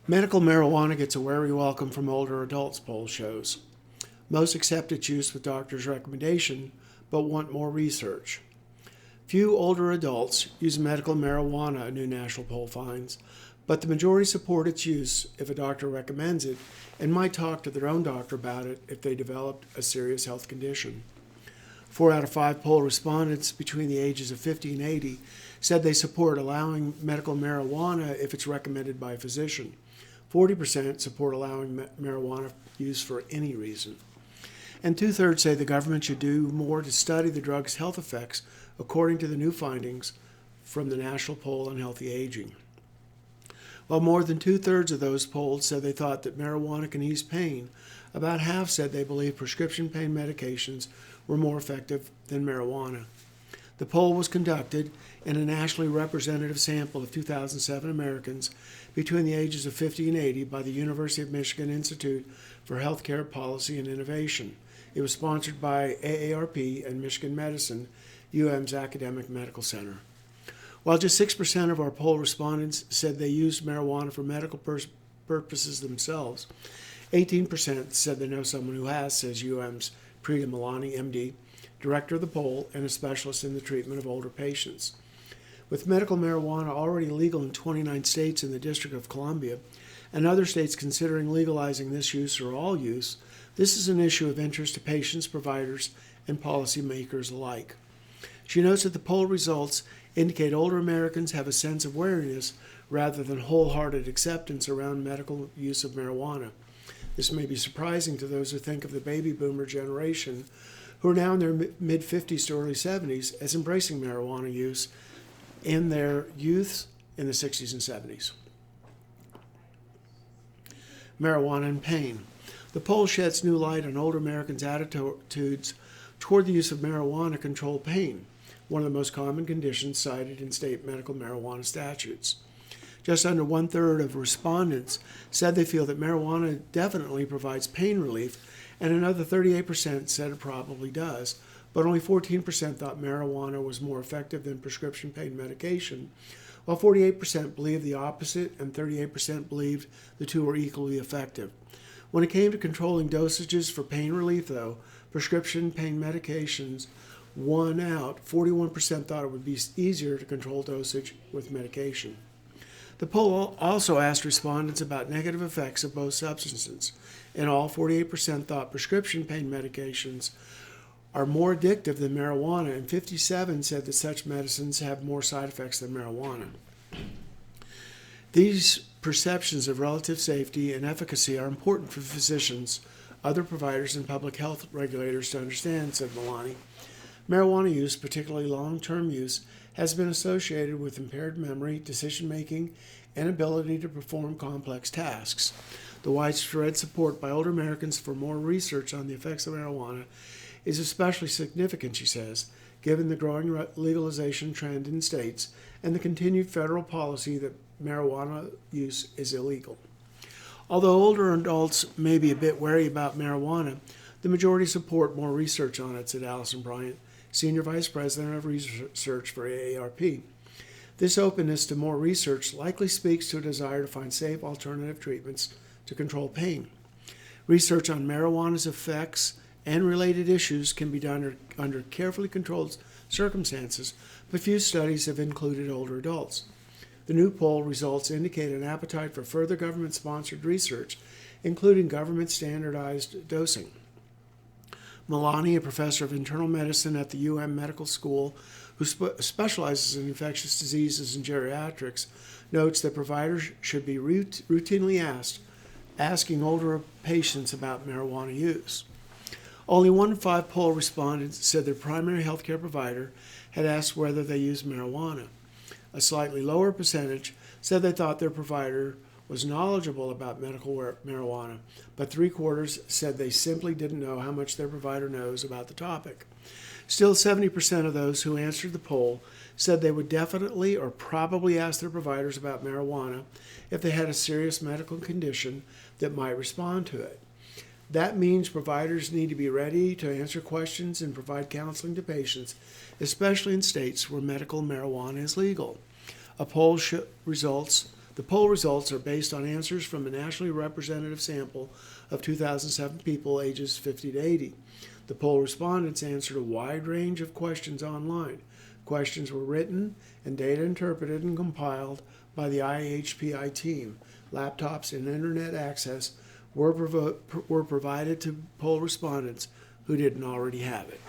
Medical marijuana gets a wary welcome from older adults, poll shows. Most accept its use with doctor's recommendation, but want more research. Few older adults use medical marijuana, a new national poll finds, but the majority support its use if a doctor recommends it and might talk to their own doctor about it if they developed a serious health condition. 4 out of 5 poll respondents between the ages of 50 and 80 said they support allowing medical marijuana if it's recommended by a physician. 40% support allowing marijuana use for any reason. And 2/3 say the government should do more to study the drug's health effects, according to the new findings from the National Poll on Healthy Aging. While more than 2/3 of those polled said they thought that marijuana can ease pain, about half said they believe prescription pain medications were more effective than marijuana. The poll was conducted in a nationally representative sample of 2007 Americans between the ages of 50 and 80 by the University of Michigan Institute for Healthcare Policy and Innovation. It was sponsored by AARP and Michigan Medicine, UM's Academic Medical Center. While just 6% of our poll respondents said they used marijuana for medical purposes themselves, 18% said they know someone who has, says UM's Preeta Milani, MD, director of the poll and a specialist in the treatment of older patients. With medical marijuana already legal in 29 states in the District of Columbia, and other states considering legalizing this use or all use, this is an issue of interest to patients, providers, and policymakers alike. She notes that the poll results indicate older Americans have a sense of wariness rather than wholehearted acceptance around medical use of marijuana. This may be surprising to those who think of the baby boomer generation, who are now in their mid-50s to early 70s, as embracing marijuana use in their youth in the 60s and 70s. Marijuana and pain. The poll sheds new light on older Americans' attitudes toward the use of marijuana to control pain, one of the most common conditions cited in state medical marijuana statutes. Just under 1/3 of respondents said they feel that marijuana definitely provides pain relief, and another 38% said it probably does, but only 14% thought marijuana was more effective than prescription pain medication, while 48% believed the opposite and 38% believed the two were equally effective. When it came to controlling dosages for pain relief, though, prescription pain medications won out. 41% thought it would be easier to control dosage with medication. The poll also asked respondents about negative effects of both substances. In all, 48% thought prescription pain medications are more addictive than marijuana, and 57% said that such medicines have more side effects than marijuana. These perceptions of relative safety and efficacy are important for physicians, other providers, and public health regulators to understand, said Milani. Marijuana use, particularly long-term use, has been associated with impaired memory, decision-making, and ability to perform complex tasks. The widespread support by older Americans for more research on the effects of marijuana is especially significant, she says, given the growing legalization trend in states and the continued federal policy that marijuana use is illegal. Although older adults may be a bit wary about marijuana, the majority support more research on it, said Allison Bryant, Senior Vice President of Research for AARP. This openness to more research likely speaks to a desire to find safe alternative treatments to control pain. Research on marijuana's effects and related issues can be done under carefully controlled circumstances, but few studies have included older adults. The new poll results indicate an appetite for further government-sponsored research, including government-standardized dosing. Milani, a professor of internal medicine at the UM Medical School who specializes in infectious diseases and geriatrics, notes that providers should be routinely asking older patients about marijuana use. Only 1 in 5 poll respondents said their primary healthcare provider had asked whether they used marijuana. A slightly lower percentage said they thought their provider was knowledgeable about medical marijuana, but 3/4 said they simply didn't know how much their provider knows about the topic. Still, 70% of those who answered the poll said they would definitely or probably ask their providers about marijuana if they had a serious medical condition that might respond to it. That means providers need to be ready to answer questions and provide counseling to patients, especially in states where medical marijuana is legal. A poll results The poll results are based on answers from a nationally representative sample of 2,007 people ages 50 to 80. The poll respondents answered a wide range of questions online. Questions were written and data interpreted and compiled by the IHPI team. Laptops and internet access were provided to poll respondents who didn't already have it.